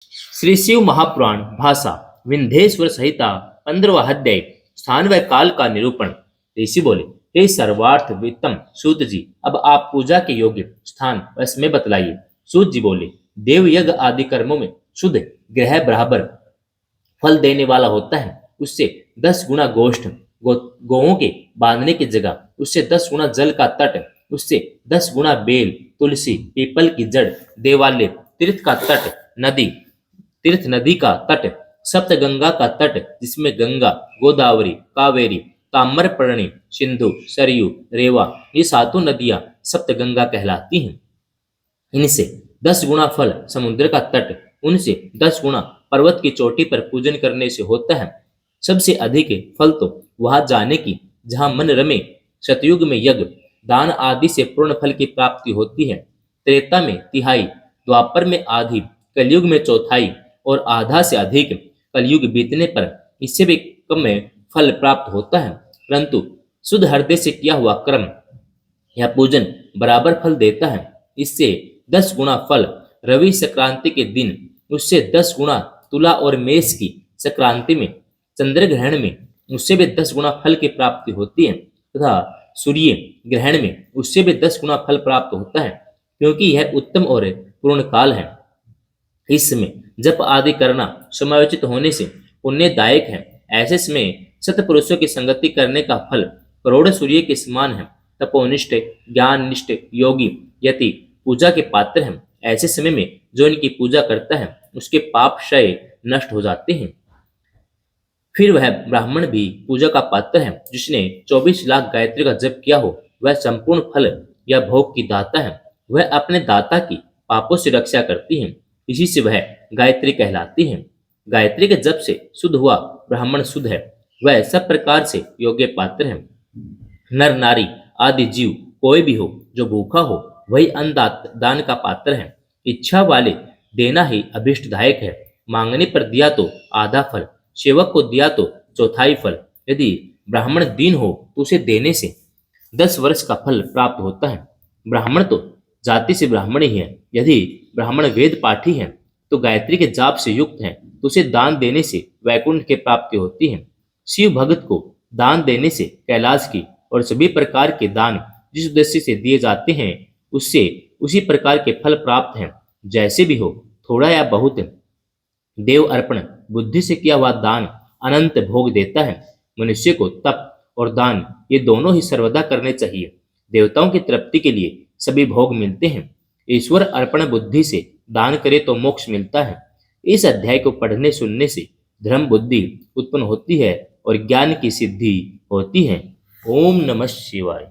श्री शिव महापुराण भाषा विंध्येश्वर संहिता 15वां अध्याय स्थान व काल का निरूपण। ऋषि बोले, हे सर्वार्थ वित्तम सूत जी, अब आप पूजा के योग्य स्थान व समय बतलाइए। सूत जी बोले, देव यज्ञ आदि कर्मों में शुद्ध ग्रह बराबर फल देने वाला होता है। उससे 10 गुना गोष्ठ गौओं के बांधने की जगह, उससे 10 गुना जल का तट, उससे 10 गुना बेल तुलसी पीपल की जड़, देवालय तीर्थ का तट, तीर्थ नदी का तट, सप्त गंगा का तट जिसमें गंगा गोदावरी कावेरी ताम्रपर्णी सिंधु सरयू रेवा ये सातों नदियां सप्त गंगा कहलाती हैं। इनसे 10 गुना फल समुद्र का तट, उनसे 10 गुना पर्वत की चोटी पर पूजन करने से होता है। सबसे अधिक फल तो वहां जाने की जहां मन रमे। सतयुग में यज्ञ दान आदि से पूर्ण फल की प्राप्ति होती है। त्रेता में तिहाई, द्वापर में आधी, कलयुग में चौथाई और आधा से अधिक। कलयुग बीतने पर इससे भी कम में फल प्राप्त होता है, परंतु शुद्ध हृदय से किया हुआ कर्म या पूजन बराबर फल देता है। इससे 10 गुना फल रवि संक्रांति के दिन, उससे 10 गुना तुला और मेष की संक्रांति में, चंद्र ग्रहण में उससे भी 10 गुना फल की प्राप्ति होती है तथा सूर्य ग्रहण में उससे भी 10 गुना फल प्राप्त होता है, क्योंकि यह उत्तम और पूर्ण काल है। इसमें जप आदि करना समायोजित होने से पुण्यदायक है। ऐसे समय सतपुरुषों की संगति करने का फल करोड़ सूर्य के समान है। तपोनिष्ठ ज्ञान निष्ठ योगी यति पूजा के पात्र हैं। ऐसे समय में जो इनकी पूजा करता है उसके पाप क्षय नष्ट हो जाते हैं। फिर वह ब्राह्मण भी पूजा का पात्र है। जिसने 24 लाख गायत्री का जप किया हो वह संपूर्ण फल या भोग की दाता है। वह अपने दाता की पापों से रक्षा करती है, इसी से वह गायत्री कहलाती है। गायत्री के जप से शुद्ध हुआ ब्राह्मण शुद्ध है, वह सब प्रकार से योग्य पात्र है। नर नारी आदि जीव कोई भी हो जो भूखा हो वही अन्न दान का पात्र है। इच्छा वाले देना ही अभिष्टदायक है। मांगने पर दिया तो आधा फल, सेवक को दिया तो चौथाई फल। यदि ब्राह्मण दीन हो तो उसे देने से 10 वर्ष का फल प्राप्त होता है। ब्राह्मण तो जाति से ब्राह्मण ही है। यदि ब्राह्मण वेद पाठी है तो गायत्री के जाप से युक्त है तो उसे दान देने से वैकुंठ की प्राप्ति होती है। शिव भक्त को दान देने से कैलाश की और सभी प्रकार के दान जिस उद्देश्य से दिए जाते हैं उससे उसी प्रकार के फल प्राप्त हैं। जैसे भी हो, थोड़ा या बहुत, देव अर्पण बुद्धि से किया हुआ दान अनंत भोग देता है। मनुष्य को तप और दान ये दोनों ही सर्वदा करने चाहिए। देवताओं की तृप्ति के लिए सभी भोग मिलते हैं। ईश्वर अर्पण बुद्धि से दान करे तो मोक्ष मिलता है। इस अध्याय को पढ़ने सुनने से धर्म बुद्धि उत्पन्न होती है और ज्ञान की सिद्धि होती है। ओम नमः शिवाय।